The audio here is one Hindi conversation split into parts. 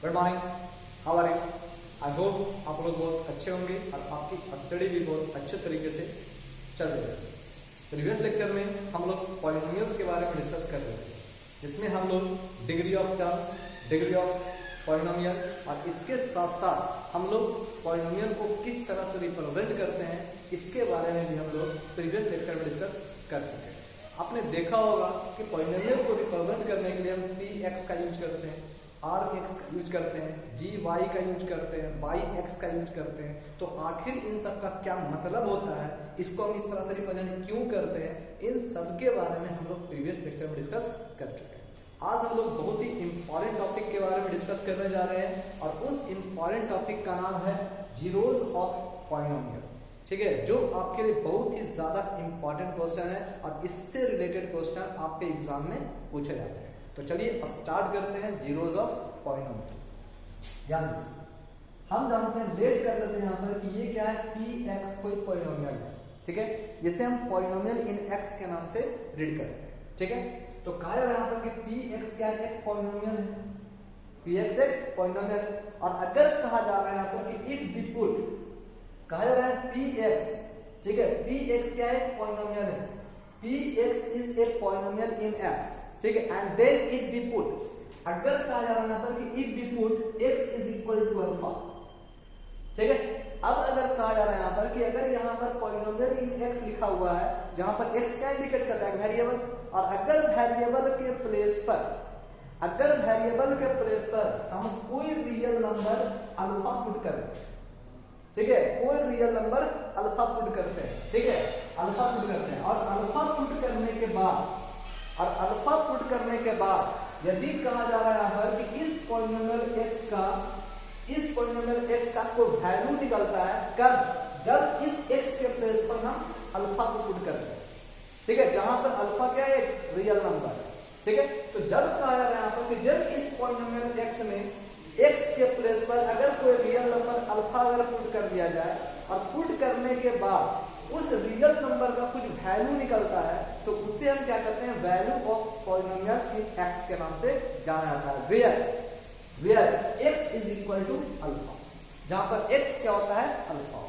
Good morning, how are you? I hope आप लोग बहुत अच्छे होंगे और आपकी स्टडी भी बहुत अच्छे तरीके से चल रही है। प्रीवियस लेक्चर में हम लोग पॉलिनोमियल्स के बारे में डिस्कस कर रहे थे, जिसमें हम लोग degree of terms, degree of polynomial और इसके साथ साथ हम लोग पॉलिनोमियल को किस तरह से रिप्रेजेंट करते हैं इसके बारे में भी हम लोग प्रीवियस लेक्चर में डिस्कस कर चुके हैं। आपने देखा होगा कि पॉलिनोमियल को रिप्रेजेंट करने के लिए हम पी एक्स का यूज करते हैं, आर एक्स का यूज करते हैं, जी वाई का यूज करते हैं, वाई एक्स का यूज करते हैं। तो आखिर इन सब का क्या मतलब होता है, इसको हम इस तरह से रिप्रेजेंट क्यों करते हैं, इन सब के बारे में हम लोग प्रीवियस लेक्चर में डिस्कस कर चुके हैं। आज हम लोग बहुत ही इंपॉर्टेंट टॉपिक के बारे में डिस्कस करने जा रहे हैं और उस इंपॉर्टेंट टॉपिक का नाम है जीरोस ऑफ पॉलिनोमियल। ठीक है, जो आपके लिए बहुत ही ज्यादा इंपॉर्टेंट क्वेश्चन है और इससे रिलेटेड क्वेश्चन आपके एग्जाम में पूछे जाते हैं। तो चलिए स्टार्ट करते हैं जीरोस ऑफ पॉलिनोमियल। ध्यान दीजिए, हम जानते हैं, लेट कर लेते हैं यहाँ पर कि ये क्या है, पी एक्स कोई पॉलिनोमियल है। ठीक है, जिसे हम पॉलिनोमियल इन एक्स के नाम से रीड करते हैं। ठीक है, तो कहा जा रहा है यहाँ पर कि पी एक्स क्या है, एक पॉलिनोमियल है। पी एक्स एक पॉलिनोमियल, और अगर कहा जा रहा है यहाँ पर कि इफ वी पुट, कहा जा रहा है पी एक्स, ठीक है, पी एक्स क्या है, पॉलिनोमियल है। P X is a polynomial in X, ठीक है, and then if we put, अगर कहा जा रहा है यहाँ पर कि if we put X is equal to alpha. ठीक है, अब अगर कहा जा रहा है यहाँ पर कि अगर यहाँ पर पॉलिनोमियल इन एक्स लिखा हुआ है, जहां पर एक्स क्या इंडिकेट करता है, वेरिएबल, और अगर वेरिएबल के प्लेस पर, अगर वेरिएबल के प्लेस पर हम कोई रियल नंबर अल्फा पुट करें, ठीक है, कोई रियल नंबर अल्फा पुट करते हैं, ठीक है, अल्फा पुट करते हैं, और अल्फा पुट करने के बाद, और अल्फा पुट करने के बाद यदि कहा जा रहा है यहाँ पर कि इस पॉलिनोमियल एक्स का, इस पॉलिनोमियल एक्स का कोई वैल्यू निकलता है, कब, जब इस एक्स के प्लेस पर हम अल्फा को पुट करते हैं। ठीक है, जहां पर अल्फा क्या है, एक रियल नंबर है। ठीक है, तो जब कहा जा रहा है यहाँ पर कि जब इस पॉलिनोमियल एक्स में एक्स के प्लेस पर अगर कोई रियल नंबर अल्फा अगर पुट कर दिया जाए, और पुट करने के बाद उस रियल नंबर का कुछ वैल्यू निकलता है, तो उसे हम क्या करते हैं, value of polynomial in X के नाम से जाना जाता है। Where X is equal to alpha, जहां पर एक्स क्या होता है, अल्फा।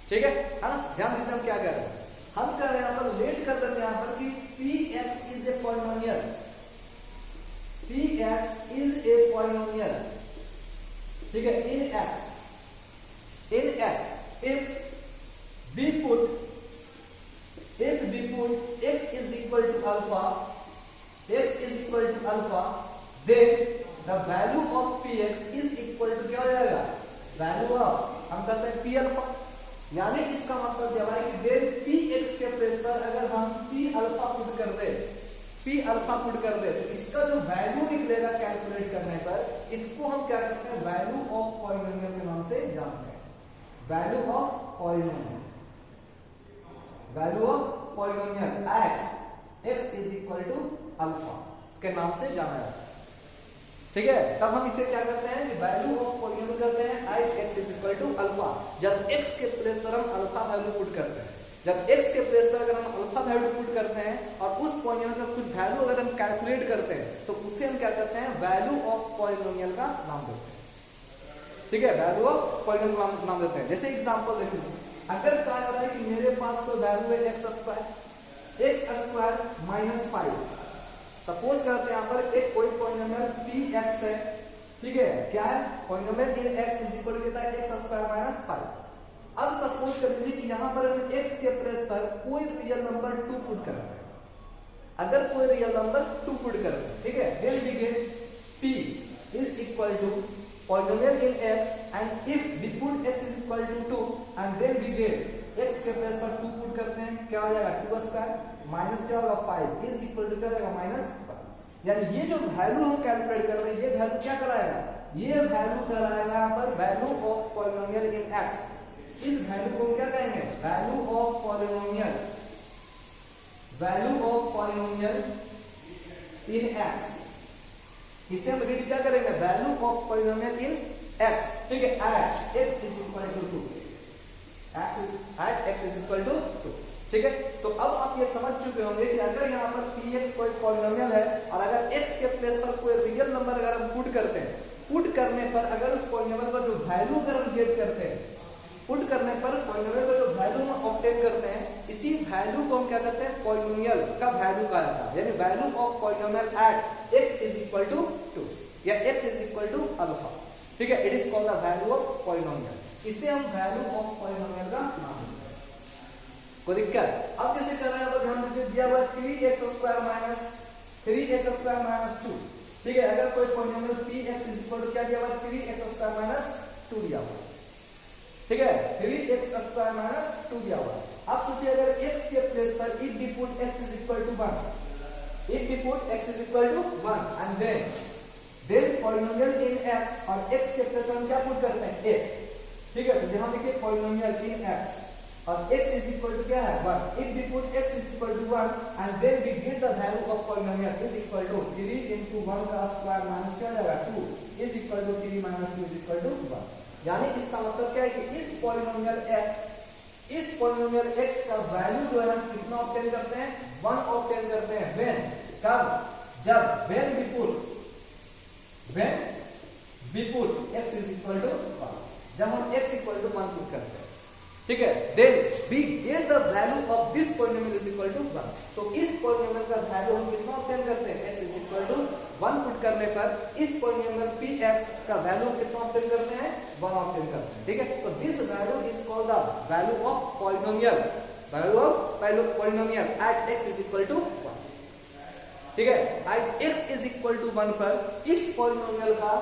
ठीक है ना, ध्यान दीजिए हम क्या कर रहे हैं, हम कर रहे हैं यहाँ पर, लेट कर देते हैं यहाँ पर कि P X is a polynomial, P X is a polynomial, ठीक है, in X, if we put x is equal to alpha, then the value of px is equal to क्या हो जाएगा, वैल्यू ऑफ, हम कहते हैं p अल्फा। यानी इसका मतलब यह है कि then px के प्लेस पर अगर हम p अल्फा पुट कर दे, तो इसका जो वैल्यू निकलेगा कैलकुलेट करने पर, इसको हम क्या करते हैं, वैल्यू ऑफ पॉलिनोमियल के नाम से जानते हैं। Value of polynomial, value of polynomial at x is equal to alpha के नाम से जाना जाता है। ठीक है, तब हम इसे क्या करते हैं, वैल्यू ऑफ पॉलिनोमियल करते हैं at x is equal to alpha, जब x के प्लेस पर हम अल्फा वैल्यू पुट करते हैं। जब x के प्लेस पर अगर हम अल्फा वैल्यू पुट करते हैं और उस पॉलिनोमियल का कुछ वैल्यू अगर हम कैलकुलेट करते हैं, तो उसे हम क्या करते हैं, वैल्यू ऑफ पॉलिनोमियल का नाम देते हैं। ठीक है, वैल्यू ऑफ पॉलिनोमियल का नाम देते हैं। जैसे एग्जांपल देखिए, अगर कहा जा रहा है कि मेरे पास तो वैल्यू है एक्स स्क्वायर माइनस 5, सपोज करते हैं यहाँ पर एक कोई पॉलिनोमियल पी एक्स है। ठीक है, क्या है, polynomial in X is equal to X square minus 5। अब सपोज कर लीजिए कि यहाँ पर हम एक्स के प्लेस पर कोई रियल नंबर 2 पुट करते हैं, अगर कोई रियल नंबर 2 पुट करते हैं, ठीक है, then we get p is equal to polynomial in x, and if we put x is equal to 2 and then we get x के प्लेस पर 2 पुट करते हैं, क्या हो जाएगा, 2 स्क्वायर माइनस क्या होगा 5 इज इक्वल टू क्या हो जाएगा, माइनस 5। यानी ये जो वैल्यू हम कैलकुलेट कर रहे हैं, ये वैल्यू क्या कराएगा, ये वैल्यू कराएगा यहाँ पर value of polynomial in x। इस वैल्यू को क्या कहेंगे, value of polynomial, value of polynomial in x। इसे हम रीड क्या करेंगे, value of polynomial in x। ठीक है, at x is equal to 2, at x is equal to 2। ठीक है, तो अब आप ये समझ चुके होंगे कि अगर यहाँ पर px कोई पॉलिनोमियल है और अगर x के प्लेस पर कोई रियल नंबर अगर हम पुट करते हैं, पुट करने पर अगर उस पॉलिनोमियल का जो वैल्यू अगर हम गेट करते हैं, पुट करने पर पॉलिनोमियल का जो वैल्यू हम ऑब्टेन करते हैं, इसी वैल्यू को हम क्या करते हैं, पॉलिनोमियल का वैल्यू कहा जाता है, यानी value of polynomial at x is equal to 2 या x is equal to alpha. ठीक है, it is called the value of polynomial. इसे हम वैल्यू ऑफ पॉलिनोमियल का नाम देते हैं। कोई दिक्कत? अब कैसे कर रहे हैं, तो ध्यान दीजिए, दिया हुआ 3x² माइनस 3x² माइनस 2। ठीक है, अगर कोई polynomial px is equal to क्या दिया हुआ, 3x² माइनस 2 दिया हुआ। ठीक है, 3x² माइनस 2 दिया हुआ। अब सोचिए अगर x के प्लेस पर if we put x is equal to 1, if we put x is equal to 1 and then polynomial in x, और x के प्लेस पर हम क्या पुट करते हैं, a। ठीक है, तो यहां देखिए polynomial in x और x is equal to क्या है, 1। if we put x is equal to 1 and then we get the value of polynomial is equal to 3 into 1 का स्क्वायर माइनस क्या जाएगा 2 is equal to 3 minus 2 is equal to 1। यानी इसका मतलब क्या है कि इस पॉलिनोमियल x का वैल्यू जो है हम कितना ऑब्टेन करते हैं, 1 ऑब्टेन करते हैं। व्हेन, कब, जब when we put x is equal to 1, जब हम x equal to 1 पुट करते हैं। ठीक है, then we get the value of this polynomial is equal to 1। तो इस पॉलिनोमियल का वैल्यू हम कितना ऑब्टेन करते हैं, x is equal to 1 put करने पर इस पॉलिनोमियल px का वैल्यू कितना ऑब्टेन करते हैं, 1 ऑब्टेन करते हैं। ठीक है, तो this value is called the value of polynomial, value of polynomial at x is equal to 1। ठीक है, at x is equal to 1 पर इस पॉलिनोमियल का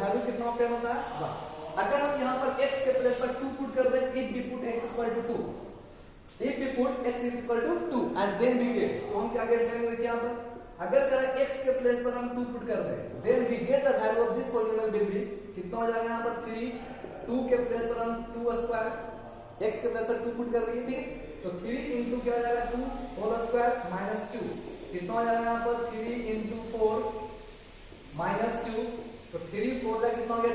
वैल्यू कितना ऑब्टेन होता है, 1। अगर हम यहाँ पर x के प्लेस पर 2 पुट कर दें, if we put x equal to 2, if we put x is equal to 2 and then we get, तो हम क्या गेट करेंगे यहाँ पर, अगर करें x के प्लेस पर हम 2 पुट कर दें, then we get the value of this polynomial will be कितना हो जाएगा यहाँ पर 3, 2 के प्लेस पर हम 2 स्क्वायर, x के प्लेस पर 2 पुट कर दिए। ठीक है, तो 3 into क्या हो जाएगा 2 होल स्क्वायर माइनस 2, कितना हो जाएगा यहाँ पर 3 into 4 माइनस 2, तो 3 4 का कितना हो गया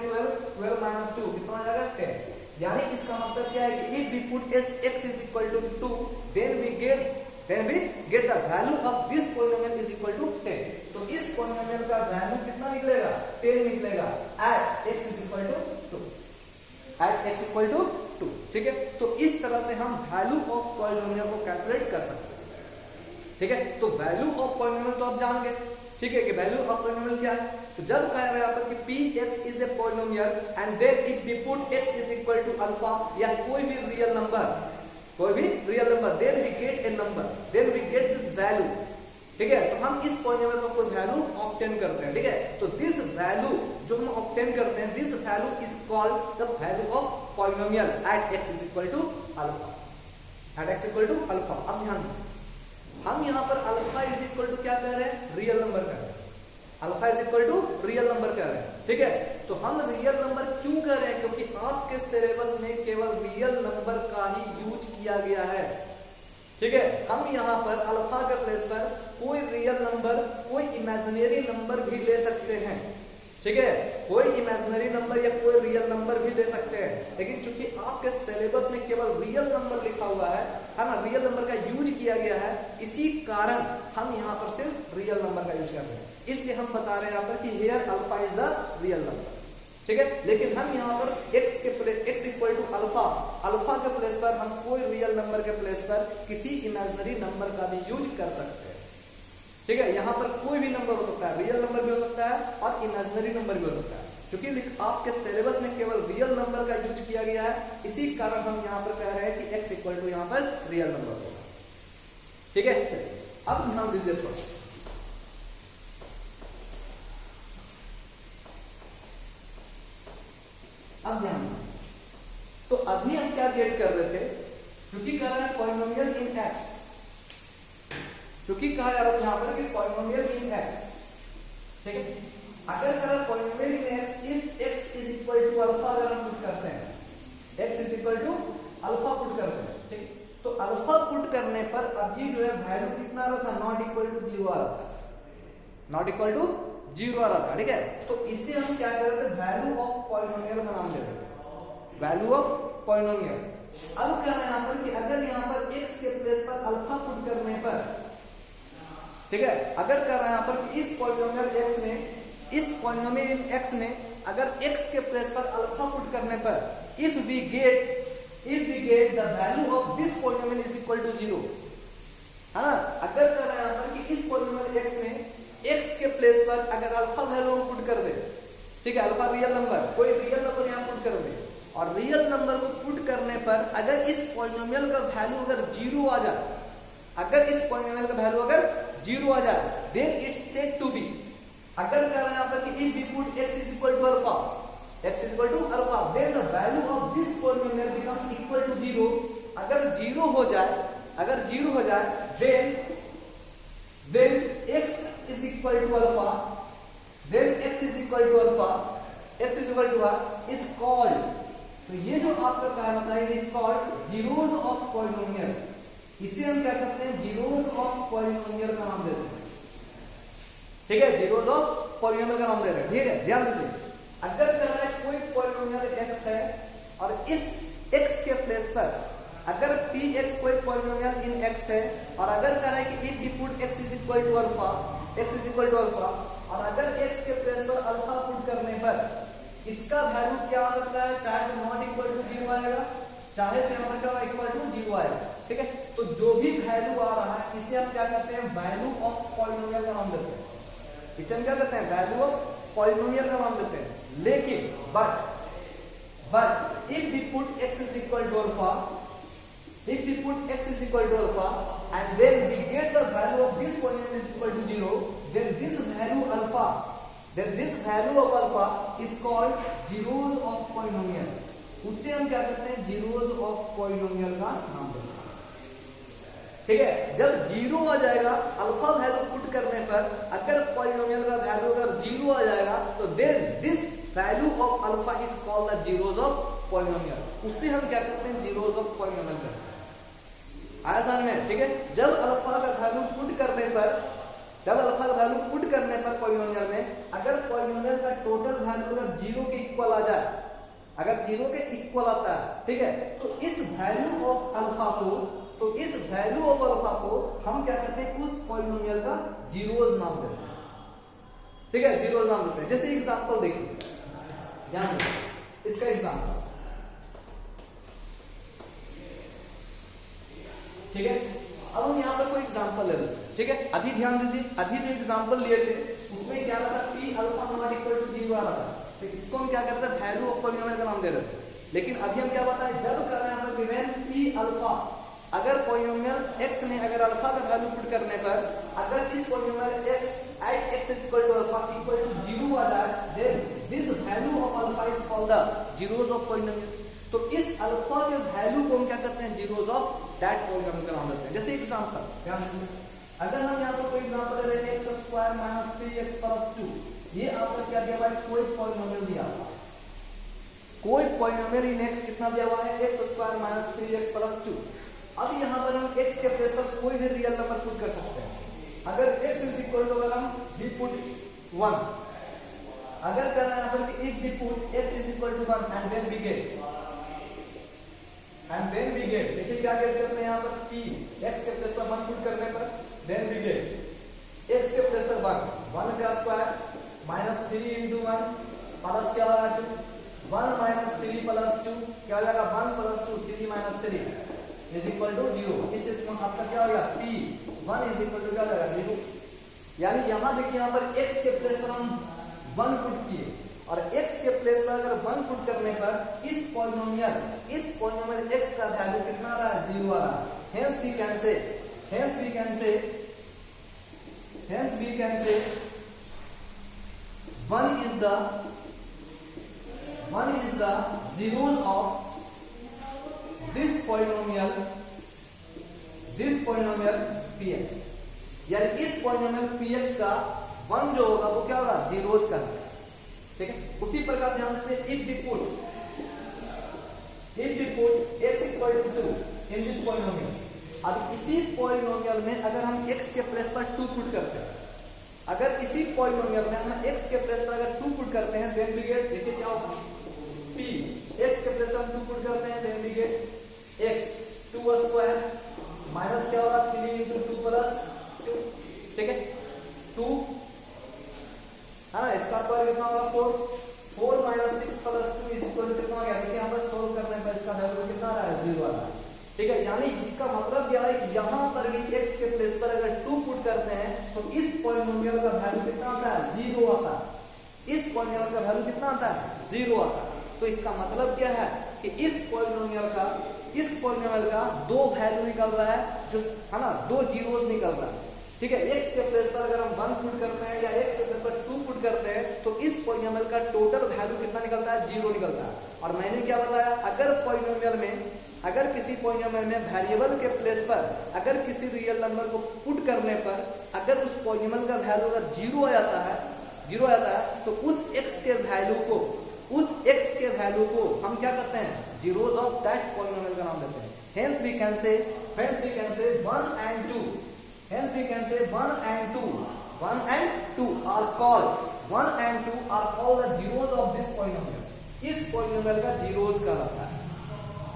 12 माइनस 2 कितना हो जाएगा 10। यानी इसका मतलब क्या है कि if we put x is equal to 2 then we get the value of this polynomial is equal to 10। तो इस polynomial का वैल्यू कितना निकलेगा, 10 निकलेगा at x is equal to 2, at x equal to 2। ठीक है, तो इस तरह से हम वैल्यू ऑफ पॉलिनोमियल को कैलकुलेट कर सकते हैं। ठीक है, तो वैल्यू ऑफ पॉलिनोमियल तो आप जान गए। ठीक है, कि वैल्यू ऑफ पॉलिनोमियल क्या है, तो जब कह रहे हैं यहाँ पर कि px is a polynomial and then if we put x is equal to alpha या कोई भी real number, then we get a number, then we get this value. ठीक है, तो हम इस पॉलिनोमियल का कोई वैल्यू ऑब्टेन करते हैं। ठीक है, तो दिस वैल्यू जो हम ऑब्टेन करते हैं, this value is called the value of polynomial at x is equal to alpha, at x equal to alpha. अब ध्यान दीजिए, हम यहाँ पर अल्फा इज इक्वल टू क्या कह रहे हैं, रियल नंबर कह रहे हैं, alpha is equal to real number कह रहे हैं। ठीक है, तो हम रियल नंबर क्यों कह रहे हैं, क्योंकि आपके सिलेबस में केवल रियल नंबर का ही यूज किया गया है। ठीक है, हम यहाँ पर अल्फा के प्लेस पर कोई रियल नंबर, कोई इमेजिनरी नंबर भी ले सकते हैं। ठीक है, कोई इमेजिनरी नंबर या कोई रियल नंबर भी ले सकते हैं, लेकिन चूंकि आपके सिलेबस में केवल रियल नंबर लिखा हुआ है ना, रियल नंबर का यूज किया गया है, इसी कारण हम यहाँ पर सिर्फ रियल नंबर का यूज कर रहे हैं। इसलिए हम बता रहे हैं यहाँ पर कि here alpha is the real number. ठीक है, लेकिन हम यहाँ पर x इक्वल टू अल्फा के प्लेस पर हम कोई रियल नंबर के प्लेस पर किसी इमेजिनरी नंबर का भी यूज कर सकते हैं। ठीक है, यहाँ पर कोई भी नंबर हो सकता है, रियल नंबर भी हो सकता है और इमेजिनरी नंबर भी हो सकता है। क्योंकि आपके सिलेबस में केवल रियल नंबर का यूज किया गया है, इसी कारण हम यहाँ पर कह रहे हैं कि x इक्वल टू यहाँ पर रियल नंबर होगा। ठीक है, चलिए अब ध्यान दीजिए थोड़ा, अब ध्यान दीजिए। तो अभी हम क्या गेट कर रहे थे, क्योंकि कह रहा है पॉलिनोमियल इन x, चूंकि कहा जा रहा है यहाँ पर कि पॉलिनोमियल इन x। ठीक है, अगर कह रहा है polynomial in x if x is equal to alpha, अगर हम पुट करते हैं x is equal to alpha put करते हैं। ठीक, तो अल्फा पुट करने पर अभी जो है वैल्यू कितना आ रहा था, नॉट इक्वल टू 0 आ रहा था, नॉट इक्वल टू 0 आ रहा था। ठीक है, तो इसे हम क्या कर रहे थे, वैल्यू ऑफ पॉलिनोमियल का नाम दे रहे थे, वैल्यू ऑफ पॉलिनोमियल। अब कह रहे हैं यहाँ पर कि अगर यहाँ पर x के प्लेस पर अल्फा पुट करने पर, ठीक है, अगर कर रहे हैं यहाँ पर इस पॉलिनोमियल x में इस पॉलिनोमियल x में अगर x के प्लेस पर अल्फा पुट करने पर if we get the value of this polynomial is equal to 0, हाँ अगर कर रहे हैं यहाँ पर कि इस पॉलिनोमियल x में x के प्लेस पर अगर अल्फा वैल्यू हम पुट कर दे, ठीक है, अल्फा रियल नंबर, कोई रियल नंबर यहाँ पुट कर दे और रियल नंबर को पुट करने पर अगर इस पॉलिनोमियल का वैल्यू अगर 0 आ जाए, अगर इस पॉलिनोमियल का वैल्यू अगर 0 आ जाए, then it's said to be, अगर कर रहे हैं यहाँ पर कि if we put x is equal to alpha, x is equal to alpha, then the value of this polynomial becomes equal to 0, अगर 0 हो जाए, अगर 0 हो जाए, then x is equal to alpha, then x is equal to alpha, x is equal to what is called, तो ये जो आपका कार्य होता है is called zeros of polynomial, इसे हम क्या करते हैं, जीरोस ऑफ पॉलिनोमियल का नाम देते हैं, ठीक है, जीरोस ऑफ पॉलिनोमियल का नाम दे रहे हैं, ठीक है, ध्यान दीजिए, अगर कर रहा है कोई पॉलिनोमियल x है और इस x के प्लेस पर अगर px कोई पॉलिनोमियल इन x है और अगर कह रहा है कि if we put x is equal to alpha, x is equal to alpha, और अगर x के प्लेस पर अल्फा पुट करने पर इसका वैल्यू क्या आ सकता है, चाहे तो नॉट इक्वल टू 0 आएगा, चाहे तो यहाँ पर क्या इक्वल टू 0 आएगा, ठीक है, तो जो भी वैल्यू आ रहा है इसे हम क्या करते हैं, वैल्यू ऑफ पॉलिनोमियल का नाम देते हैं, इसे हम क्या करते हैं, वैल्यू ऑफ पॉलिनोमियल का नाम देते हैं, लेकिन but if we put x is equal to alpha, if we put x is equal to alpha and then we get the value of this polynomial is equal to 0, then this value of alpha is called zeros of polynomial, उससे हम क्या करते हैं, zeros of polynomial का नाम देते हैं, ठीक है, जब 0 आ जाएगा अल्फा वैल्यू पुट करने पर अगर पॉलिनोमियल का वैल्यू अगर 0 आ जाएगा तो then this value of alpha is called the zeros of polynomial, उससे हम क्या करते हैं, zeros of polynomial करते हैं, आसान में, ठीक है, जब अल्फा का वैल्यू पुट करने पर, जब अल्फा का वैल्यू पुट करने पर पॉलिनोमियल में अगर पॉलिनोमियल का टोटल वैल्यू अगर 0 के इक्वल आ जाए, अगर 0 के इक्वल आता है, ठीक है, तो इस वैल्यू ऑफ अल्फा को, तो इस वैल्यू ऑफ अल्फा को हम क्या करते हैं, उस पॉलिनोमियल का जीरोस नाम देते हैं, ठीक है, जीरोस नाम देते हैं, जैसे एग्जांपल देखिए, ध्यान दीजिए इसका एग्जांपल, ठीक है, अब हम यहाँ पर कोई एग्जांपल ले लेते हैं, ठीक है, अभी ध्यान दीजिए, अभी जो एग्जांपल लिए थे उसमें क्या था, p alpha not equal to 0 आ रहा था, तो इसको हम क्या करते हैं, वैल्यू ऑफ पॉलिनोमियल का नाम दे रहे थे, लेकिन अभी हम क्या बताएं, जब कर रहे हैं हम व्हेन p अल्फा, अगर पॉलिनोमियल x में अगर अल्फा का वैल्यू पुट करने पर अगर इस polynomial x at x is equal to alpha equal to 0 आ जाए, then this value of alpha is called the zeros of polynomial, तो इस अल्फा के वैल्यू को हम क्या करते हैं, जीरोस ऑफ दैट पॉलिनोमियल का नाम देते हैं, जैसे एग्जांपल, ध्यान दीजिए, अगर हम यहाँ पर कोई एग्जांपल ले रहे हैं x square minus 3x plus 2, ये आपका क्या दिया हुआ है, कोई पॉलिनोमियल दिया हुआ है, कोई पॉलिनोमियल इन x कितना दिया हुआ है, x square minus 3x plus 2, अब यहाँ पर हम x के प्लेस पर कोई भी रियल नंबर पुट कर सकते हैं, अगर x इज इक्वल टू, अगर हम we put 1, अगर कर रहे हैं यहाँ पर if we put x is equal to 1 and then we get, देखिए क्या गेट करते हैं यहाँ पर p x के प्लेस पर 1 पुट करने पर, then we get x के प्लेस पर 1 का स्क्वायर माइनस 3 इंटू 1 प्लस क्या होगा 2, 1 माइनस 3 प्लस 2 क्या हो जाएगा, 1 plus 2 3 minus 3 is equal to 0, इस में आपका क्या होगा, p 1 इज इक्वल टू क्या होगा 0, यानी यहाँ देखिए यहाँ पर x के प्लेस पर हम 1 पुट किए और x के प्लेस पर अगर 1 पुट करने पर इस पॉलिनोमियल x का वैल्यू कितना आ रहा है, 0 आ रहा है, hence we can say 1 is the zeros of this polynomial px, यानी इस पॉलिनोमियल px का 1 जो होगा वो क्या होगा, जीरोस का, ठीक है, उसी प्रकार ध्यान से if we put x equal to 2 in this polynomial, अब इसी पॉलिनोमियल में अगर हम x के प्लेस पर 2 पुट करते हैं, अगर इसी पॉलिनोमियल में हम x के प्लेस पर अगर 2 पुट करते हैं, then we get, देखिए क्या होगा, p x के प्लेस पर 2 पुट करते हैं, then we get x 2 square minus क्या होगा 3 into 2 प्लस 2, ठीक है, 2 है ना, इसका स्क्वायर कितना होगा 4, 4 minus 6 plus 2 is equal to कितना हो गया, देखिए यहाँ पर सोल्व करने पर इसका वैल्यू कितना आ रहा है 0 आ रहा है, ठीक है। यानी इसका मतलब क्या है कि यहाँ पर भी x के प्लेस पर अगर 2 पुट करते हैं तो इस पॉलिनोमियल का वैल्यू कितना आता है 0 आता है, इस पॉलिनोमियल का वैल्यू कितना आता है 0 आता है। तो इसका मतलब क्या है कि इस पॉलिनोमियल का दो वैल्यू निकल रहा है, जो है ना, दो जीरोस निकल रहा है, ठीक है। x के प्लेस पर अगर हम 1 पुट करते हैं या x के प्लेस पर 2 पुट करते हैं तो इस पॉलिनोमियल का टोटल वैल्यू कितना निकलता है 0 निकलता है। और मैंने क्या बताया, अगर किसी पॉलिनोमियल में वेरिएबल के प्लेस पर अगर किसी रियल नंबर को पुट करने पर अगर उस पॉलिनोमियल का वैल्यू अगर 0 आ जाता है तो उस x के वैल्यू को हम क्या करते हैं, जीरोस ऑफ दैट पॉलिनोमियल का नाम देते हैं। Hence we can say 1 and 2. Hence we can say 1 and 2 are called the zeros of this polynomial. इस पॉलिनोमियल का जीरोस कहलाता है,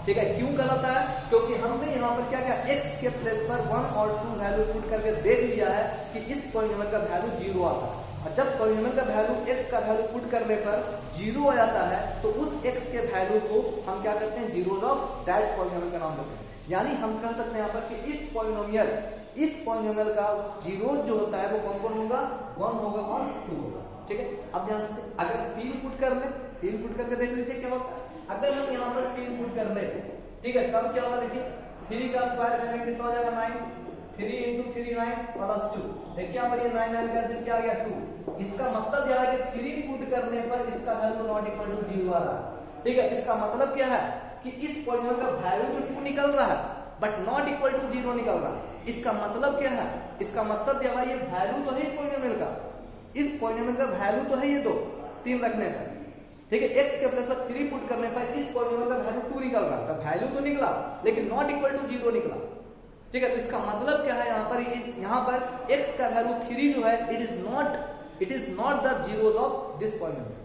ठीक है। क्यों कहलाता है, क्योंकि हमने यहाँ पर क्या x के प्लेस पर 1 और 2 वैल्यू पुट करके देख लिया है कि इस पॉलिनोमियल का वैल्यू 0 आता है। और जब पॉलिनोमियल का वैल्यू x का वैल्यू पुट करने पर 0 आ जाता है तो उस x के वैल्यू को हम क्या करते हैं, जीरोस ऑफ दैट पॉलिनोमियल का नाम देते हैं। यानी हम कह सकते हैं यहाँ पर कि इस पॉलिनोमियल का जीरो जो होता है वो कौन होगा, 1 होगा और 2 होगा, ठीक है। अब ध्यान से अगर 3 पुट करके देख लीजिए क्या होता है। अगर हम यहाँ पर 3 पुट कर ले, ठीक है, तब क्या होगा, देखिए 3 का स्क्वायर करेंगे कितना हो जाएगा 9, 3 into 3 9 प्लस 2, देखिए यहाँ पर ये 9 9 का क्या आ गया 2। इसका मतलब यह है कि 3 पुट करने पर इसका वैल्यू नॉट इक्वल टू 0 आ रहा है, ठीक है। इसका मतलब क्या है कि इस पॉलिनोमियल का वैल्यू तो 2 निकल रहा है बट नॉट इक्वल टू 0 निकल रहा है। इसका मतलब क्या है, इसका मतलब क्या है, ये वैल्यू तो है इस पॉलिनोमियल का वैल्यू तो है ये 2 3 रखने पर, ठीक है। x के प्लेस पर 3 पुट करने पर इस पॉलिनोमियल का वैल्यू 2 निकल रहा है, वैल्यू तो निकला लेकिन नॉट इक्वल टू 0 निकला, ठीक है। तो इसका मतलब क्या है, यहाँ पर x का वैल्यू 3 जो है it is not the zeros of this polynomial.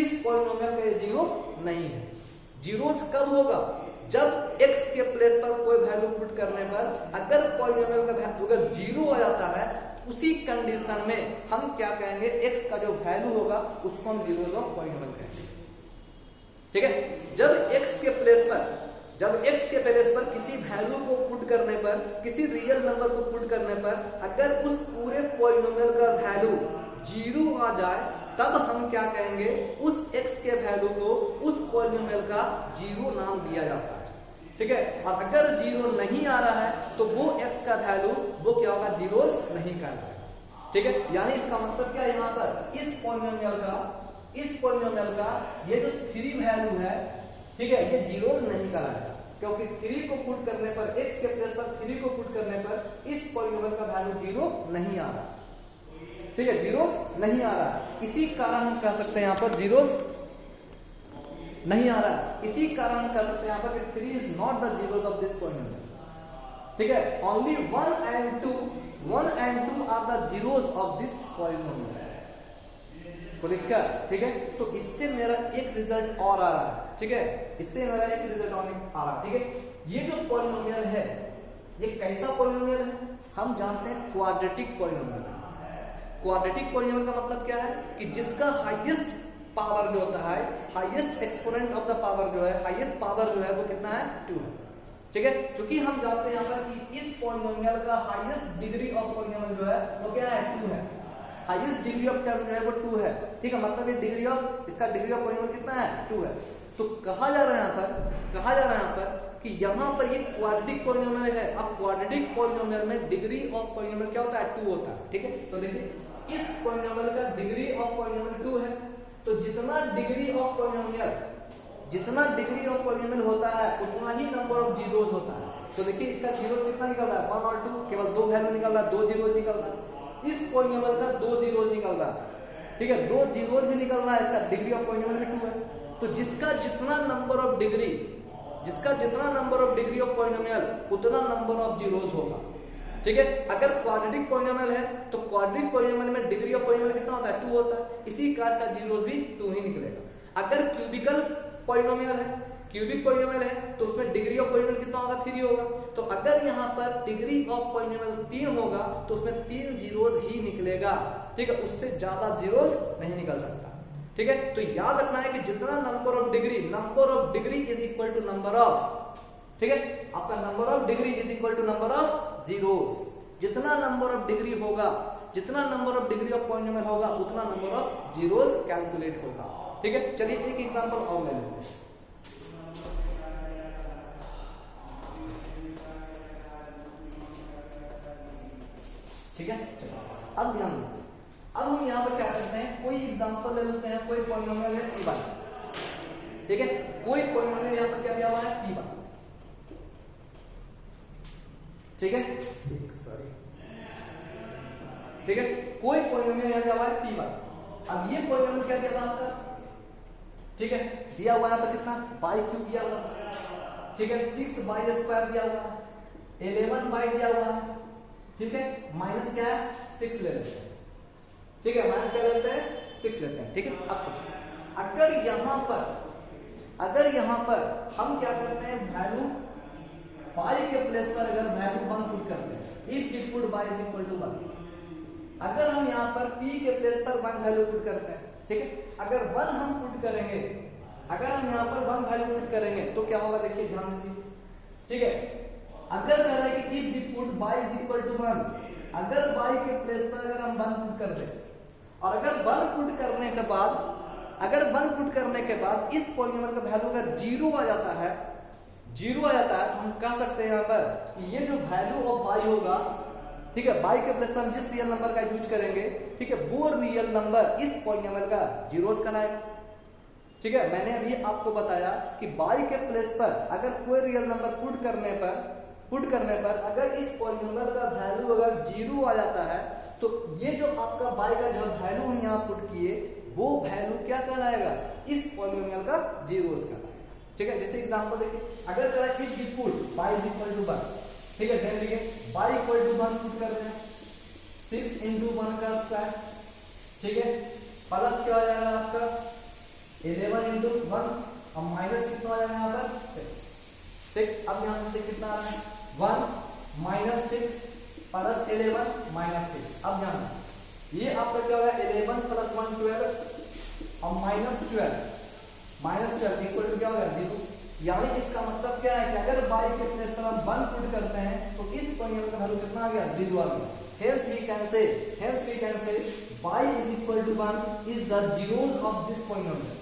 इस पॉलिनोमियल का जीरो नहीं है। जीरोस कब होगा, जब x के प्लेस पर कोई वैल्यू पुट करने पर अगर पॉलिनोमियल का वैल्यू अगर 0 आ जाता है, उसी कंडीशन में हम क्या कहेंगे, x का जो वैल्यू होगा उसको हम जीरोस ऑफ पॉलिनोमियल कहेंगे, ठीक है। जब x के प्लेस पर किसी वैल्यू को पुट करने पर, किसी रियल नंबर को पुट करने पर अगर उस पूरे पॉलिनोमियल का वैल्यू 0 आ जाए तब हम क्या कहेंगे, उस x के वैल्यू को उस पॉलिनोमियल का 0 नाम दिया जाता है, ठीक है। और अगर 0 नहीं आ रहा है तो वो x का वैल्यू वो क्या होगा, जीरोस नहीं कहलाएगा, ठीक है। यानी इसका मतलब क्या है, यहाँ पर इस पॉलिनोमियल का ये जो 3 वैल्यू है, ठीक है, ये जीरोस नहीं कहलाएगा क्योंकि 3 को पुट करने पर, x के प्लेस पर 3 को पुट करने पर इस पॉलिनोमियल का वैल्यू 0 नहीं आ रहा, ठीक है, जीरोस नहीं आ रहा। इसी कारण हम कह सकते हैं यहाँ पर जीरोस नहीं आ रहा है, इसी कारण हम कह सकते हैं यहाँ पर कि 3 is not the zeros of this polynomial, ठीक है। Only 1 and 2 are the zeros of this polynomial. को दिक्कत, ठीक है। तो इससे मेरा एक रिजल्ट और आ रहा है, ठीक है, इससे मेरा एक रिजल्ट और आ रहा है, ठीक है। ये जो पॉलिनोमियल है ये कैसा पॉलिनोमियल है, हम जानते हैं क्वाड्रेटिक पॉलिनोमियल। क्वाड्रेटिक पॉलिनोमियल का मतलब क्या है कि जिसका हाईएस्ट पावर जो होता है, highest exponent of the power जो है, हाईएस्ट पावर जो है वो कितना है 2 है, ठीक है। क्योंकि हम जानते हैं यहाँ पर कि इस पॉलिनोमियल का हाईएस्ट डिग्री ऑफ पॉलिनोमियल जो है वो क्या है 2 है, हाईएस्ट डिग्री ऑफ टर्म जो है वो 2 है, ठीक है। मतलब ये डिग्री ऑफ पॉलिनोमियल कितना है 2 है। तो कहा जा रहा है यहाँ पर कि यहाँ पर ये क्वाड्रेटिक पॉलिनोमियल है। अब क्वाड्रेटिक पॉलिनोमियल में डिग्री ऑफ पॉलिनोमियल क्या होता है 2 होता है, ठीक है। तो देखिए इस पॉलिनोमियल का डिग्री ऑफ पॉलिनोमियल 2 है, तो जितना डिग्री ऑफ पॉलिनोमियल होता है उतना ही नंबर ऑफ जीरोस होता है। तो देखिए इसका जीरोस कितना निकल रहा है 1 और 2, केवल 2 वैल्यू निकल रहा है, 2 जीरोस निकल रहा है। इस पॉलिनोमियल का 2 जीरोस निकल रहा है, ठीक है, 2 जीरोस भी निकल रहा है, इसका डिग्री ऑफ पॉलिनोमियल भी 2 है। तो जिसका जितना number of degree of polynomial उतना नंबर ऑफ जीरोस होगा, ठीक है। अगर क्वाड्रेटिक पॉलिनोमियल है तो क्वाड्रेटिक पॉलिनोमियल में डिग्री ऑफ पॉलिनोमियल कितना होता है 2 होता है, इसी का इसका जीरोस भी 2 ही निकलेगा। अगर क्यूबिकल पॉलिनोमियल है, क्यूबिक पॉलिनोमियल है तो उसमें डिग्री ऑफ पॉलिनोमियल कितना होगा 3 होगा। तो अगर यहाँ पर डिग्री ऑफ पॉलिनोमियल 3 होगा तो उसमें 3 जीरोस ही निकलेगा, ठीक है, उससे ज्यादा जीरोस नहीं निकल सकता। ठीक है, तो याद रखना है कि जितना number of degree is equal to number of, ठीक है, आपका number of degree is equal to number of zeros. जितना नंबर ऑफ डिग्री होगा, जितना number of degree of polynomial होगा, उतना नंबर ऑफ जीरोस कैलकुलेट होगा। ठीक है, चलिए एक एग्जांपल और ले लेते हैं। ठीक है, चलो अब ध्यान दीजिए, अब हम यहां पर क्या करते हैं, कोई एग्जांपल ले लेते हैं। कोई पॉलिनोमियल है p1, ठीक है, कोई पॉलिनोमियल यहां पर क्या दिया हुआ है p1, ठीक है, सॉरी, ठीक है, कोई पॉलिनोमियल यहां दिया हुआ है p1। अब ये पॉलिनोमियल क्या दिया हुआ आपका, ठीक है, दिया हुआ है कितना, बाई क्यूब दिया हुआ, ठीक है, 6/² दिया हुआ, 11 बाई दिया हुआ है, ठीक है, माइनस क्या है 6 ले लेते हैं, ठीक है, माइनस क्या लेते हैं 6 लेते हैं। ठीक है, अब सोचिए, अगर यहां पर हम क्या करते हैं, वैल्यू पाई के प्लेस पर अगर वैल्यू 1 पुट करते हैं, if we put y is equal to 1, अगर हम यहां पर p के प्लेस पर 1 वैल्यू पुट करते हैं, ठीक है, अगर 1 हम पुट करेंगे, अगर हम यहां पर 1 वैल्यू पुट करेंगे तो क्या होगा, देखिए ध्यान दीजिए, ठीक है, अगर कह रहा है कि if we put y is equal to 1, अगर y के प्लेस पर अगर हम 1 पुट कर दें, और अगर 1 पुट करने के बाद, अगर 1 पुट करने के बाद इस पॉलिनोमियल का वैल्यू अगर 0 आ जाता है, 0 आ जाता है, तो हम कह सकते हैं यहां पर कि ये जो वैल्यू ऑफ y होगा, ठीक है, y के प्लेस पर हम जिस रियल नंबर का यूज करेंगे, ठीक है, वो रियल नंबर इस पॉलिनोमियल का जीरोस कहलाएगा। ठीक है, मैंने अभी आपको बताया कि y के प्लेस पर अगर कोई रियल नंबर पुट करने पर अगर इस पॉलिनोमियल का वैल्यू अगर 0 आ जाता है, तो ये जो आपका y का जो वैल्यू हम यहां पुट किए, वो वैल्यू क्या कहलाएगा, इस पॉलिनोमियल का जीरोस कहलाएगा। ठीक है, जैसे एग्जांपल देखिए, अगर कह रहा है कि put y is equal to 1, ठीक है, देन देखिए y इक्वल टू 1 पुट कर रहे हैं, 6 into 1 का स्क्वायर, ठीक है, प्लस क्या हो जाएगा आपका 11 into 1, और माइनस कितना हो जाएगा यहाँ पर 6। ठीक, अब यहाँ से कितना आ रहा है 1 माइनस 6 प्लस 11 माइनस 6। अब ध्यान ये आपका क्या होगा 11 प्लस 1 12 और माइनस 12 इक्वल टू क्या होगा 0। यानी इसका मतलब क्या है कि अगर y के प्लेस पर हम 1 पुट करते हैं तो इस पॉलिनोमियल का वैल्यू कितना आ गया 0 आ गया। Hence we can say y is equal to 1 is the zeros of this polynomial।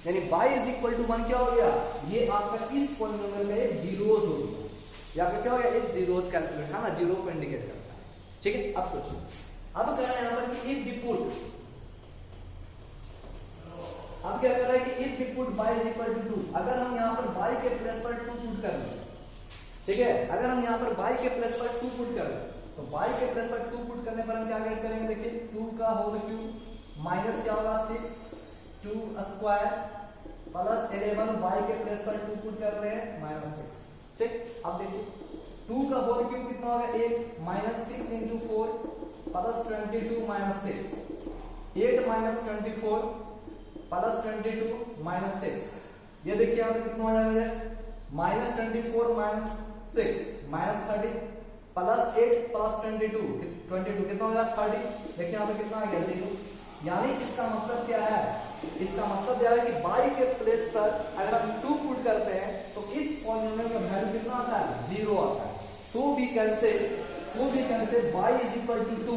यानी y is equal to 1 क्या हो गया, ये आपका इस पॉलिनोमियल का एक जीरोस हो गया, या फिर क्या हो गया एक जीरोस कैलकुलेट, है ना, जीरो को इंडिकेट करता है। ठीक है, अब सोचिए, अब कह रहा है यहां पर कि इफ वी पुट, अब क्या कर रहा है कि if we put y is equal to 2, अगर हम यहां पर y के प्लेस पर 2 पुट कर दें, ठीक है, अगर हम यहां पर y के प्लेस पर 2 पुट कर दें, तो y के प्लेस पर 2 पुट करने पर हम क्या गेट करेंगे, देखिए 2 का होल क्यूब माइनस क्या होगा 6 2 स्क्वायर प्लस 11 y के प्लेस पर 2 पुट कर रहे हैं माइनस 6। ठीक, अब देखिए 2 का होल क्यूब कितना होगा 8 minus 6 into 4 plus 22 minus 6, 8 minus 24 plus 22 minus 6। ये देखिए यहाँ पे कितना हो जाएगा minus 24 minus 6 minus 30 plus 8 plus 22 कितना हो जाएगा 30। देखिए यहाँ पे कितना आ गया 0। यानी इसका मतलब क्या है, इसका मतलब यह है कि y के प्लेस पर अगर हम 2 पुट करते हैं तो इस पॉलिनोमियल का वैल्यू कितना आता है 0 आता है। So we can say y is equal to 2,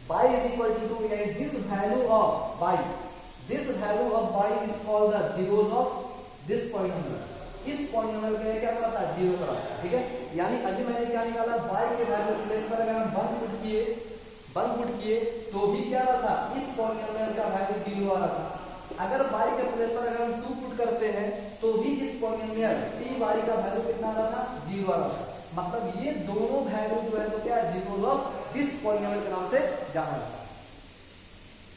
y is equal to 2, यानी this value of y is called the zeros of this polynomial। इस पॉलिनोमियल का क्या कराता है 0 कराता है। ठीक है, यानी अभी मैंने क्या निकाला y के वैल्यू प्लेस पर अगर हम 1 पुट किए तो भी क्या रहा था, इस पॉलिनोमियल का वैल्यू 0 आ रहा था। अगर y के प्लेस पर अगर हम 2 पुट करते हैं तो भी इस पॉलिनोमियल t y का वैल्यू कितना आ रहा था 0 आ रहा था। मतलब ये दोनों वैल्यू जो है तो क्या है जीरोस ऑफ दिस पॉलिनोमियल के नाम से जाना जाता है।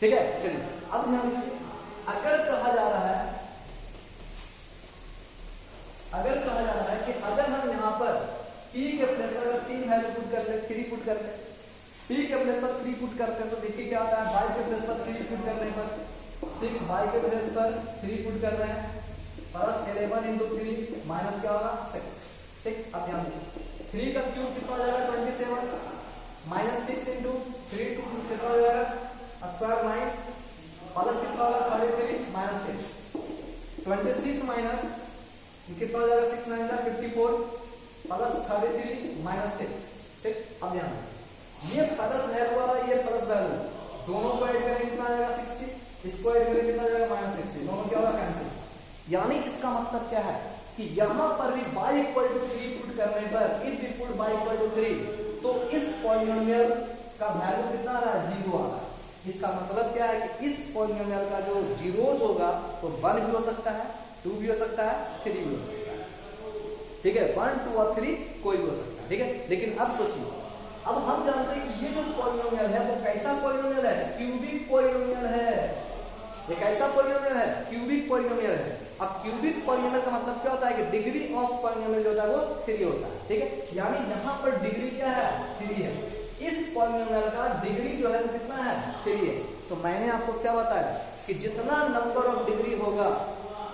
ठीक है, चलिए अब ध्यान दीजिए, अगर कहा जा रहा है कि अगर हम यहाँ पर p के प्लेस पर अगर 3 वैल्यू पुट करते हैं, 3 पुट करते हैं, p के प्लेस पर 3 पुट करते हैं तो देखिए क्या होता है, y के प्लेस पर 3 पुट करने पर 6, y के प्लेस पर 3 पुट कर रहे हैं प्लस 11 into 3 माइनस क्या होगा 6। ठीक, अब ध्यान दीजिए 3 का क्यूब कितना हो जाएगा 27 माइनस 6 into 3 कितना हो जाएगा स्क्वायर 9 प्लस कितना होगा 33 माइनस 6 26 माइनस कितना हो जाएगा 6 9 54 प्लस 33 माइनस 6। ठीक, अब ध्यान ये प्लस वैल्यू वाला ये प्लस वैल्यू दोनों को ऐड करेंगे कितना आ जाएगा 60, इसको ऐड करेंगे कितना आ जाएगा माइनस 60, दोनों क्या होगा कैंसिल। यानी इसका मतलब क्या है कि यहां पर भी y इक्वल टू 3 पुट करने पर if we put y equal to 3 तो इस पॉलिनोमियल का वैल्यू कितना आ रहा है 0 आ रहा है। इसका मतलब क्या है कि इस पॉलिनोमियल का जो जीरोस होगा तो 1 भी हो सकता है, 2 भी हो सकता है, 3 भी हो सकता है। ठीक है, 1 2 और 3 कोई भी हो सकता है। ठीक है, लेकिन अब सोचिए, अब हम जानते हैं कि ये जो पॉलिनोमियल है वो कैसा पॉलिनोमियल है, क्यूबिक पॉलिनोमियल है। ये कैसा पॉलिनोमियल है, क्यूबिक पॉलिनोमियल है। अब क्यूबिक पॉलिनोमियल का मतलब क्या होता है कि डिग्री ऑफ पॉलिनोमियल जो होता है वो 3 होता है। ठीक है, यानी यहां पर डिग्री क्या है 3 है। इस पॉलिनोमियल का डिग्री जो है वो कितना है 3 है। तो मैंने आपको क्या बताया कि जितना नंबर ऑफ डिग्री होगा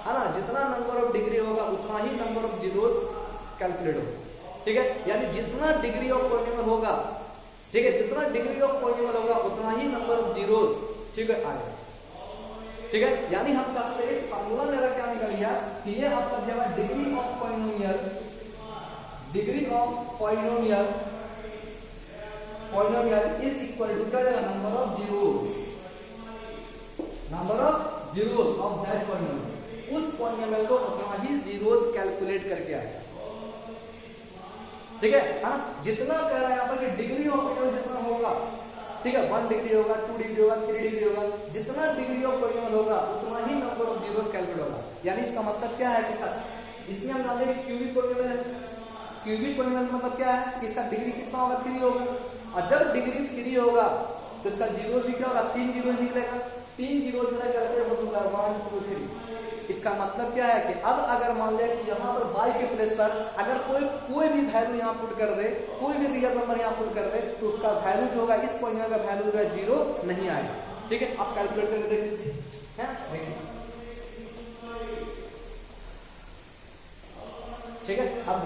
है ना, जितना नंबर ऑफ डिग्री होगा उतना ही नंबर ऑफ जीरोस कैलकुलेट होगा। ठीक है, यानी जितना डिग्री ऑफ पॉलिनोमियल होगा, ठीक है, जितना डिग्री ऑफ पॉलिनोमियल होगा उतना ही नंबर ऑफ जीरोस, ठीक है, आएगा। ठीक है, यानी हम कह सकते हैं फार्मूला मेरा क्या निकल गया कि ये आपका जो है degree of polynomial, degree of polynomial is equal to क्या जाएगा number of zeros, number of zeros of that polynomial. उस पॉलिनोमियल को उतना ही जीरोस कैलकुलेट करके आएगा। ठीक है ना, जितना कह रहा है यहाँ पर कि डिग्री ऑफ पॉलिनोमियल जितना होगा, ठीक है, 1 डिग्री होगा, 2 डिग्री होगा, 3 डिग्री होगा, जितना डिग्री ऑफ पॉलिनोमियल होगा उतना ही नंबर ऑफ जीरोस कैलकुलेट होगा। यानी इसका मतलब क्या है कि सर इसमें हम जानते हैं कि क्यूबिक पॉलिनोमियल है। क्यूबिक पॉलिनोमियल मतलब क्या है कि इसका डिग्री कितना होगा 3 होगा, और जब डिग्री 3 होगा तो इसका जीरोस भी क्या होगा 3 जीरोस निकलेगा। 3 जीरोस मिला करके हो जाएगा 1 2 3। इसका मतलब क्या है कि अब अगर मान लिया कि यहाँ पर y के प्लेस पर अगर कोई भी वैल्यू यहाँ पुट कर दे, कोई भी रियल नंबर यहाँ पुट कर दे तो उसका वैल्यू जो होगा इस पॉइंट का वैल्यू जो है 0 नहीं आएगा। ठीक है, आप कैलकुलेट करके देख लीजिए। ठीक है, अब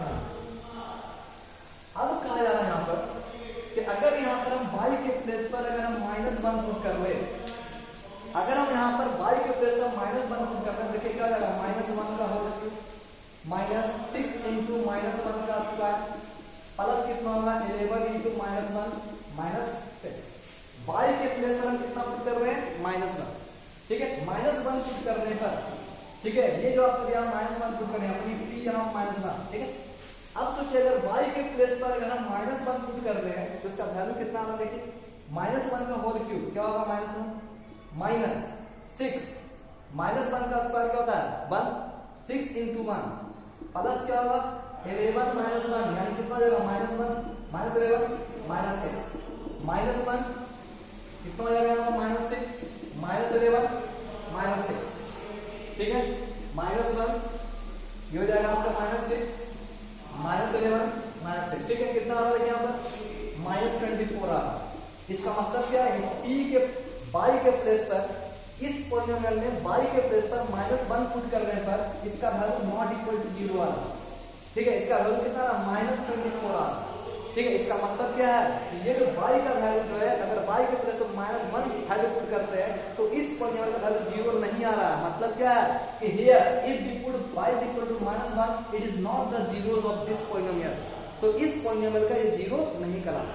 कहा जा रहा है यहाँ पर कि अगर यहाँ पर हम y के प्लेस पर अगर हम -1 पुट कर ले, अगर हम यहाँ पर y के प्लेस पर -1 पुट करते हैं, देखिए क्या हो जाएगा -1 का होल -6 इंटू -1 का स्क्वायर प्लस कितना होगा 11 इंटू -1 -6। y के प्लेस पर हम कितना पुट कर रहे हैं -1। ठीक है, -1 पुट करने पर, ठीक है, ये जो आपको दिया -1 पुट करने अपनी p यहाँ -1। ठीक है, अब सोचिए अगर y के प्लेस पर अगर हम -1 पुट कर रहे हैं तो इसका वैल्यू कितना आना, देखिए -1 का होल क्यूब क्या होगा -6 -1 का स्क्वायर क्या होता है 1, 6 इंटू 1 प्लस क्या होगा 11 -1 यानी कितना हो जाएगा -1 -11 -6 -1 कितना हो जाएगा -6 -11 -6। ठीक है, -1 ये हो जाएगा आपका -6 -11 -6। ठीक है, कितना आ रहा है यहाँ पर -24 आ रहा है। इसका मतलब क्या है p के y के प्लेस पर इस पॉलिनोमियल में y के प्लेस पर -1 पुट करने पर इसका वैल्यू नॉट इक्वल टू 0 आ रहा है। ठीक है, इसका वैल्यू कितना आ रहा है -24 आ रहा है। ठीक है, इसका मतलब क्या है कि ये जो y का वैल्यू जो है अगर y के प्लेस पर -1 वैल्यू पुट करते हैं तो इस पॉलिनोमियल का वैल्यू 0 नहीं आ रहा है। मतलब क्या है कि here if we put y is equal to -1 it is not the zeros of this polynomial. तो इस पॉलिनोमियल का ये 0 नहीं कहलाता।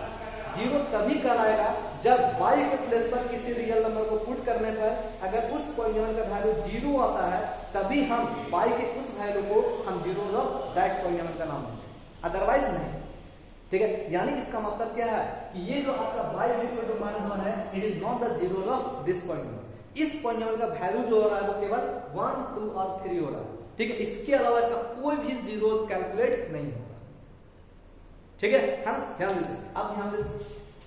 0 तभी कहलाएगा जब y के प्लेस पर किसी रियल नंबर को पुट करने पर अगर उस पॉलिनोमियल का वैल्यू 0 आता है तभी हम y के उस वैल्यू को हम जीरोस ऑफ दैट पॉलिनोमियल का नाम देंगे, अदरवाइज नहीं। ठीक है, यानी इसका मतलब क्या है कि ये जो आपका y इज इक्वल टू -1 है it is not the zeros of this polynomial. इस पॉलिनोमियल का वैल्यू जो हो रहा है वो केवल 1 2 और 3 हो रहा है। ठीक है, इसके अलावा इसका कोई भी जीरोस कैलकुलेट नहीं होगा। ठीक है ना, ध्यान दीजिए। अब ध्यान दीजिए,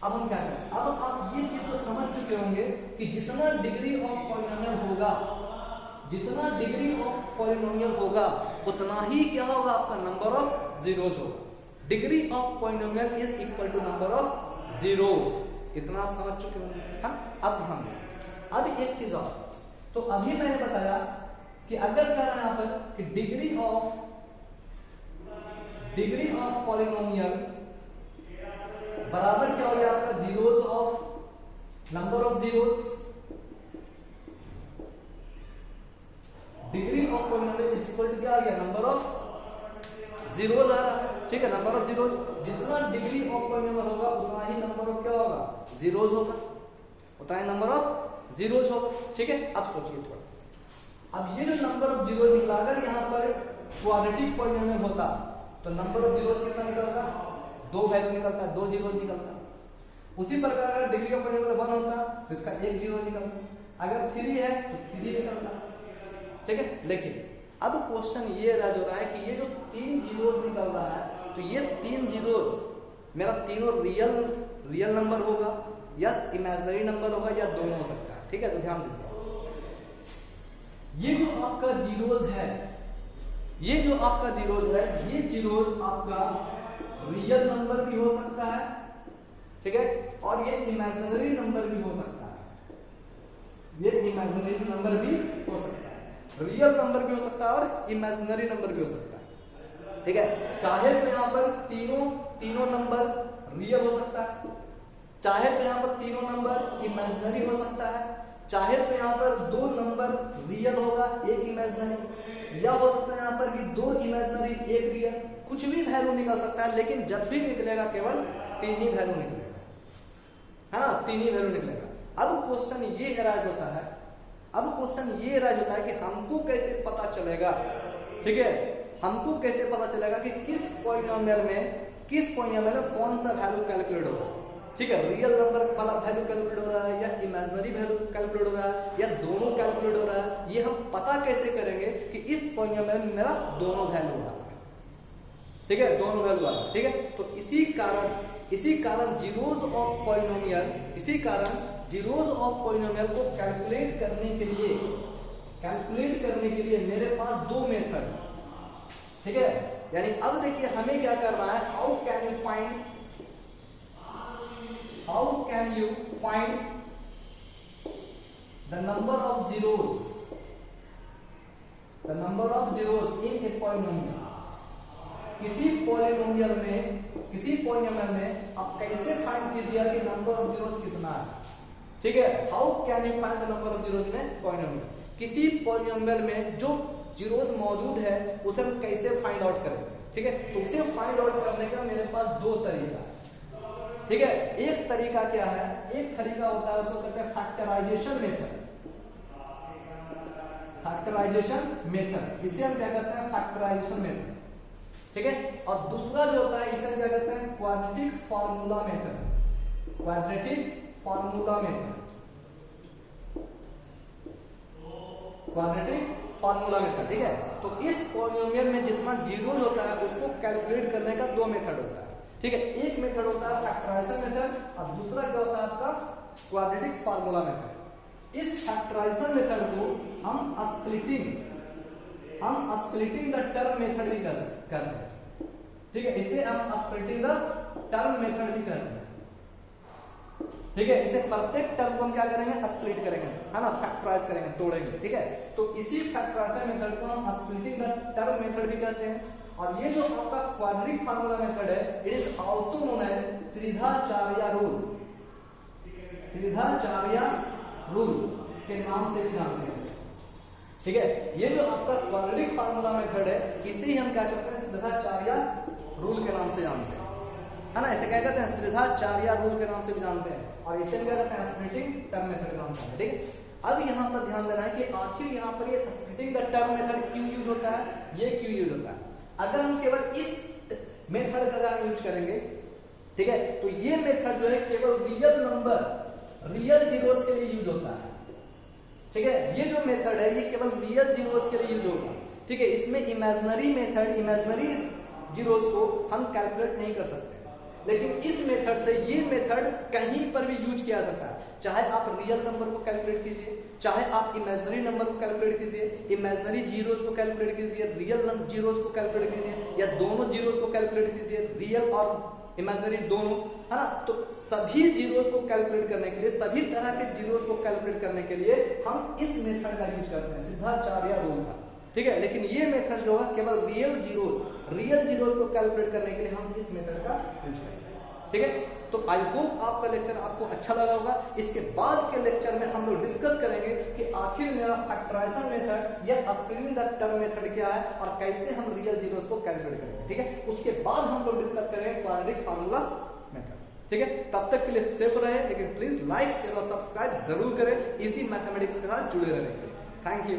अब हम क्या करें, अब आप ये चीज को समझ चुके होंगे कि जितना डिग्री ऑफ पॉलिनोमियल होगा, जितना डिग्री ऑफ पॉलिनोमियल होगा उतना ही क्या होगा आपका नंबर ऑफ जीरोस होगा। Degree of polynomial is equal to number of zeros. इतना आप समझ चुके होंगे। हाँ, अब ध्यान दीजिए, अब एक चीज और, तो अभी मैंने बताया कि अगर कह रहा है यहां पर कि डिग्री ऑफ पॉलिनोमियल बराबर क्या हो गया आपका zeros of number of zeros, degree of polynomial is equal to क्या आ गया, नंबर ऑफ जीरोस आ रहा है, ठीक है। नंबर ऑफ जीरोस, जितना डिग्री ऑफ पॉलिनोमियल होगा उतना ही नंबर ऑफ क्या होगा, जीरोस होगा, उतना ही नंबर ऑफ जीरोस होगा, ठीक है। अब सोचिए थोड़ा, अब ये जो नंबर ऑफ जीरोस निकला, अगर यहाँ पर क्वाड्रेटिक पॉलिनोमियल होता तो नंबर ऑफ जीरोस कितना निकलता, 2 वैल्यू निकलता, 2 जीरोस निकलता। उसी प्रकार अगर डिग्री ऑफ पॉलिनोमियल 1 होता तो इसका 1 जीरो निकलता, अगर 3 है तो 3 निकलता, ठीक है। लेकिन अब क्वेश्चन ये राज हो रहा है कि ये जो 3 जीरोस निकल रहा है, तो ये 3 जीरोस मेरा तीनों रियल नंबर होगा या इमेजिनरी नंबर होगा या दोनों हो सकता है, ठीक है। तो ध्यान दीजिए, ये जो आपका जीरोस है, ये जो आपका जीरोस है, ये जीरोस आपका रियल नंबर भी हो सकता है, ठीक है, और ये इमेजिनरी नंबर भी हो सकता है, ये इमेजिनरी नंबर भी हो सकता है, रियल नंबर भी हो सकता है और इमेजिनरी नंबर भी हो सकता है, ठीक है। चाहे तो यहाँ पर तीनों नंबर रियल हो सकता है, चाहे तो यहाँ पर तीनों नंबर इमेजिनरी हो सकता है, चाहे तो यहाँ पर 2 नंबर रियल होगा 1 इमेजिनरी, या हो सकता है यहाँ पर कि 2 इमेजिनरी 1 रियल, कुछ भी वैल्यू निकल सकता है, लेकिन जब भी निकलेगा केवल 3 ही वैल्यू निकलेगा, हाँ 3 ही वैल्यू निकलेगा। अब क्वेश्चन ये अराइज होता है, कि हमको कैसे पता चलेगा, ठीक है, हमको कैसे पता चलेगा कि किस पॉलिनोमियल में कौन सा वैल्यू कैलकुलेट होगा, ठीक है। रियल नंबर वाला वैल्यू कैलकुलेट हो रहा है या इमेजिनरी वैल्यू कैलकुलेट हो रहा है या दोनों कैलकुलेट हो रहा है, ये हम पता कैसे करेंगे कि इस पॉलिनोमियल में मेरा दोनों वैल्यू आ रहा है, ठीक है, दोनों वैल्यू आ रहा है, ठीक है। तो इसी कारण जीरोस ऑफ पॉलिनोमियल को कैलकुलेट करने के लिए मेरे पास 2 मेथड, ठीक है। यानी अब देखिए हमें क्या करना है, how can you find the number of zeros in a polynomial. किसी पॉलिनोमियल में आप कैसे फाइंड कीजिएगा कि नंबर ऑफ जीरोस कितना है, ठीक है। How can you find the number of zeros in a polynomial, किसी पॉलिनोमियल में जो जीरोस मौजूद है उसे हम कैसे फाइंड आउट करें, ठीक है। तो उसे फाइंड आउट करने का मेरे पास 2 तरीका, ठीक है। एक तरीका क्या है, एक तरीका होता है उसको कहते हैं फैक्टराइजेशन मेथड, इसे हम क्या कहते हैं, फैक्टराइजेशन मेथड, ठीक है। और दूसरा जो होता है इसे हम क्या कहते हैं, क्वाड्रेटिक फार्मूला मेथड, ठीक है। तो इस पॉलिनोमियल में जितना जीरोस होता है उसको कैलकुलेट करने का 2 मेथड होता है, ठीक है। एक मेथड होता है फैक्टराइजेशन मेथड और दूसरा क्या होता है आपका क्वाड्रेटिक फार्मूला मेथड। इस फैक्टराइजेशन मेथड को हम स्प्लिटिंग द टर्म मेथड भी करते हैं, ठीक है। इसे हम स्प्लिटिंग द टर्म मेथड भी करते हैं, ठीक है। इसे प्रत्येक टर्म को हम क्या करेंगे, स्प्लिट करेंगे, है ना, फैक्टराइज करेंगे, तोड़ेंगे, ठीक है। तो इसी फैक्टराइजेशन मेथड को हम स्प्लिटिंग द टर्म मेथड भी कहते हैं। और ये जो आपका क्वाड्रेटिक फार्मूला मेथड है, it is also known as Shridharacharya rule के नाम से भी जानते हैं, ठीक है। ये जो आपका क्वाड्रेटिक फार्मूला मेथड है, इसे ही हम क्या करते हैं, श्रीधाचार्य रूल के नाम से जानते हैं, है ना। इसे क्या कहते हैं, श्रीधाचार्य रूल के नाम से भी जानते हैं, और इसे क्या कहते हैं, स्प्लिटिंग टर्म मेथड के नाम से, ठीक है। अब यहाँ पर ध्यान देना है कि आखिर यहाँ पर ये स्प्लिटिंग द टर्म मेथड क्यों यूज होता है, ये क्यों यूज होता है। अगर हम केवल इस मेथड का अगर यूज करेंगे, ठीक है, तो ये मेथड जो है केवल रियल जीरोस के लिए यूज होता है, ठीक है। ये जो मेथड है ये केवल रियल जीरोस के लिए यूज होगा, ठीक है। इसमें इमेजिनरी जीरोस को हम कैलकुलेट नहीं कर सकते, लेकिन इस मेथड से ये मेथड कहीं पर भी यूज किया जा सकता है, चाहे आप रियल नंबर को कैलकुलेट कीजिए, चाहे आप इमेजिनरी नंबर को कैलकुलेट कीजिए, इमेजिनरी जीरोस को कैलकुलेट कीजिए, रियल जीरोस को कैलकुलेट कीजिए, या दोनों जीरोस को कैलकुलेट कीजिए, रियल और इमेजिनरी दोनों, है ना। तो सभी जीरोस को कैलकुलेट करने के लिए, सभी तरह के जीरोस को कैलकुलेट करने के लिए हम इस मेथड का यूज करते हैं, श्रीधाचार्य रूल का, ठीक है। लेकिन ये मेथड जो है केवल रियल जीरोस को कैलकुलेट करने के लिए हम इस मेथड का यूज करते हैं, ठीक है। तो आई होप आपका लेक्चर आपको अच्छा लगा होगा। इसके बाद के लेक्चर में हम लोग डिस्कस करेंगे कि आखिर मेरा फैक्टराइजेशन मेथड या स्क्रीनिंग द टर्म मेथड क्या है और कैसे हम रियल जीरोस को कैलकुलेट करेंगे, ठीक है। उसके बाद हम लोग डिस्कस करेंगे क्वाड्रेटिक फार्मूला मेथड, ठीक है। तब तक के लिए सेफ रहे, लेकिन प्लीज लाइक शेयर और सब्सक्राइब जरूर करें इसी मैथमेटिक्स के साथ जुड़े रहने के लिए। Thank you.